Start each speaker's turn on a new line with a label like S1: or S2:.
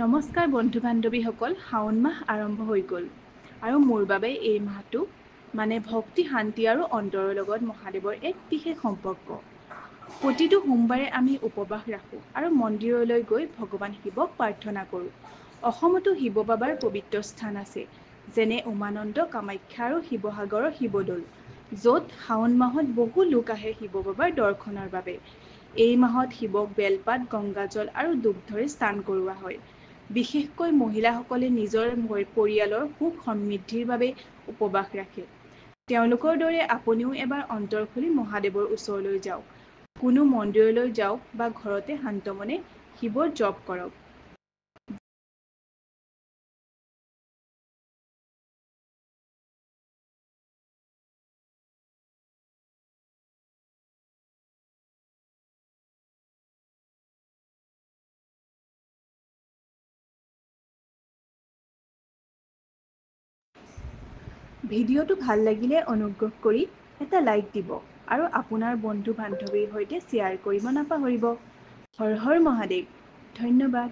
S1: নমস্কাৰ বন্ধু বান্ধৱীসকল, শাওণ মাহ আৰম্ভ হৈ গ'ল আৰু মোৰ বাবে এই মাহটো মানে ভক্তি, শান্তি আৰু অন্তৰৰ লগত মহাদেৱৰ এক বিশেষ সম্পৰ্ক। প্ৰতিটো সোমবাৰে আমি উপবাস ৰাখোঁ আৰু মন্দিৰলৈ গৈ ভগৱান শিৱক প্ৰাৰ্থনা কৰোঁ। অসমতো শিৱ বাবাৰ পবিত্ৰ স্থান আছে, যেনে উমানন্দ, কামাখ্যা আৰু শিৱসাগৰৰ শিৱদৌল, য'ত শাওণ মাহত বহু লোক আহে শিৱ বাবাৰ দৰ্শনৰ বাবে। এই মাহত শিৱক বেলপাত, গংগাজল আৰু দুগ্ধৰে স্নান কৰোৱা হয়। বিশেষকৈ মহিলাসকলে নিজৰ পৰিয়ালৰ সুখ সমৃদ্ধিৰ বাবে উপবাস ৰাখে। তেওঁলোকৰ দৰে আপুনিও এবাৰ অন্তৰ খুলি মহাদেৱৰ ওচৰলৈ যাওক। কোনো মন্দিৰলৈ যাওক বা ঘৰতে শান্ত মনে শিৱৰ জপ কৰক। ভিডিঅ'টো ভাল লাগিলে অনুগ্ৰহ কৰি এটা লাইক দিব আৰু আপোনাৰ বন্ধু বান্ধৱীৰ সৈতে শ্বেয়াৰ কৰিব নাপাহৰিব। হৰ হৰ মহাদেৱ, ধন্যবাদ।